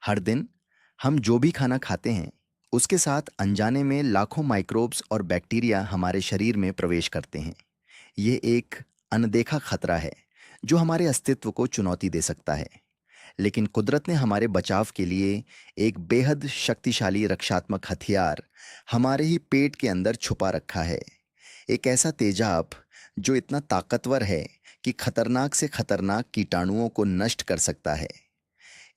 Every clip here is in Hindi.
हर दिन हम जो भी खाना खाते हैं, उसके साथ अनजाने में लाखों माइक्रोब्स और बैक्टीरिया हमारे शरीर में प्रवेश करते हैं। ये एक अनदेखा खतरा है जो हमारे अस्तित्व को चुनौती दे सकता है। लेकिन कुदरत ने हमारे बचाव के लिए एक बेहद शक्तिशाली रक्षात्मक हथियार हमारे ही पेट के अंदर छुपा रखा है। एक ऐसा तेजाब जो इतना ताकतवर है कि खतरनाक से खतरनाक कीटाणुओं को नष्ट कर सकता है।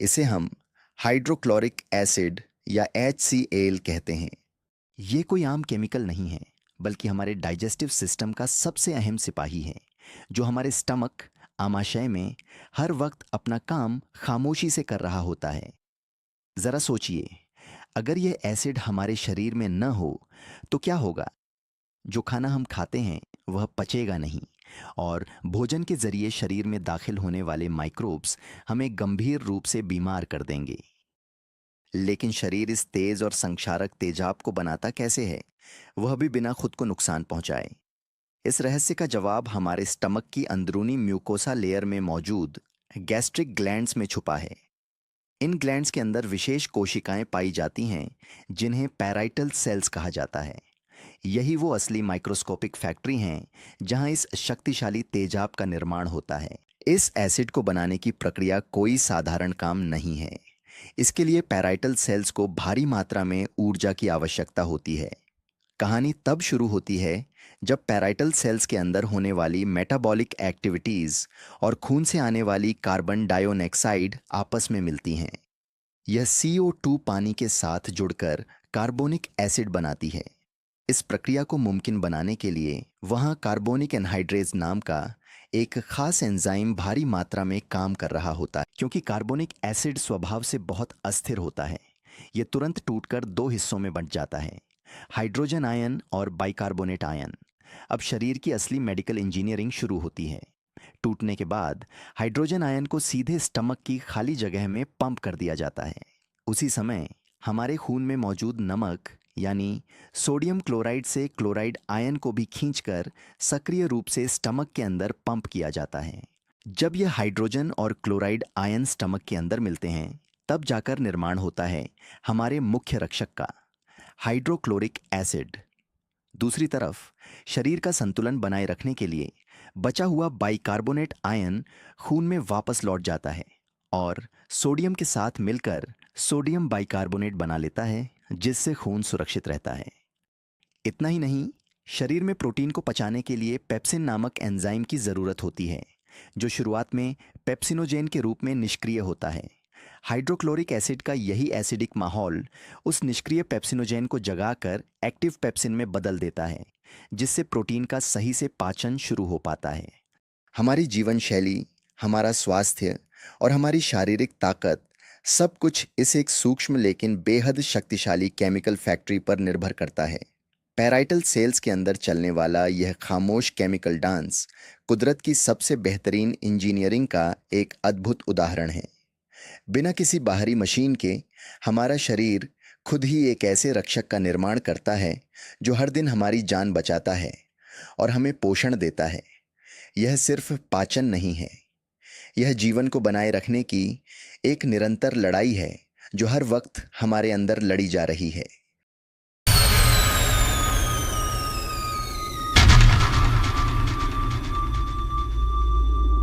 इसे हम हाइड्रोक्लोरिक एसिड या HCl कहते हैं। ये कोई आम केमिकल नहीं है, बल्कि हमारे डाइजेस्टिव सिस्टम का सबसे अहम सिपाही है, जो हमारे स्टमक आमाशय में हर वक्त अपना काम खामोशी से कर रहा होता है। जरा सोचिए, अगर यह एसिड हमारे शरीर में न हो तो क्या होगा? जो खाना हम खाते हैं वह पचेगा नहीं, और भोजन के जरिए शरीर में दाखिल होने वाले माइक्रोब्स हमें गंभीर रूप से बीमार कर देंगे। लेकिन शरीर इस तेज और संक्षारक तेजाब को बनाता कैसे है, वह भी बिना खुद को नुकसान पहुंचाए? इस रहस्य का जवाब हमारे स्टमक की अंदरूनी म्यूकोसा लेयर में मौजूद गैस्ट्रिक ग्लैंड्स में छुपा है। इन ग्लैंड्स के अंदर विशेष कोशिकाएं पाई जाती हैं जिन्हें पैराइटल सेल्स कहा जाता है। यही वो असली माइक्रोस्कोपिक फैक्ट्री हैं जहां इस शक्तिशाली तेजाब का निर्माण होता है। इस एसिड को बनाने की प्रक्रिया कोई साधारण काम नहीं है। इसके लिए पैराइटल सेल्स को भारी मात्रा में ऊर्जा की आवश्यकता होती है। कहानी तब शुरू होती है जब पैराइटल सेल्स के अंदर होने वाली मेटाबॉलिक एक्टिविटीज और खून से आने वाली कार्बन डाइऑक्साइड आपस में मिलती हैं। यह CO2 पानी के साथ जुड़कर कार्बोनिक एसिड बनाती है। इस प्रक्रिया को मुमकिन बनाने के लिए वहाँ कार्बोनिक एनहाइड्रेज नाम का एक खास एंजाइम भारी मात्रा में काम कर रहा होता है। क्योंकि कार्बोनिक एसिड स्वभाव से बहुत अस्थिर होता है, ये तुरंत टूटकर दो हिस्सों में बंट जाता है, हाइड्रोजन आयन और बाइकार्बोनेट आयन। अब शरीर की असली मेडिकल इंजीनियरिंग शुरू होती है। टूटने के बाद हाइड्रोजन आयन को सीधे स्टमक की खाली जगह में पंप कर दिया जाता है। उसी समय हमारे खून में मौजूद नमक यानी सोडियम क्लोराइड से क्लोराइड आयन को भी खींचकर सक्रिय रूप से स्टमक के अंदर पंप किया जाता है। जब यह हाइड्रोजन और क्लोराइड आयन स्टमक के अंदर मिलते हैं, तब जाकर निर्माण होता है हमारे मुख्य रक्षक का, हाइड्रोक्लोरिक एसिड। दूसरी तरफ शरीर का संतुलन बनाए रखने के लिए बचा हुआ बाइकार्बोनेट आयन खून में वापस लौट जाता है और सोडियम के साथ मिलकर सोडियम बाइकार्बोनेट बना लेता है, जिससे खून सुरक्षित रहता है। इतना ही नहीं, शरीर में प्रोटीन को पचाने के लिए पेप्सिन नामक एंजाइम की ज़रूरत होती है, जो शुरुआत में पेप्सिनोजेन के रूप में निष्क्रिय होता है। हाइड्रोक्लोरिक एसिड का यही एसिडिक माहौल उस निष्क्रिय पेप्सिनोजेन को जगाकर एक्टिव पेप्सिन में बदल देता है, जिससे प्रोटीन का सही से पाचन शुरू हो पाता है। हमारी जीवन शैली, हमारा स्वास्थ्य और हमारी शारीरिक ताकत, सब कुछ इस एक सूक्ष्म लेकिन बेहद शक्तिशाली केमिकल फैक्ट्री पर निर्भर करता है। पैराइटल सेल्स के अंदर चलने वाला यह खामोश केमिकल डांस कुदरत की सबसे बेहतरीन इंजीनियरिंग का एक अद्भुत उदाहरण है। बिना किसी बाहरी मशीन के हमारा शरीर खुद ही एक ऐसे रक्षक का निर्माण करता है जो हर दिन हमारी जान बचाता है और हमें पोषण देता है। यह सिर्फ पाचन नहीं है, यह जीवन को बनाए रखने की एक निरंतर लड़ाई है जो हर वक्त हमारे अंदर लड़ी जा रही है।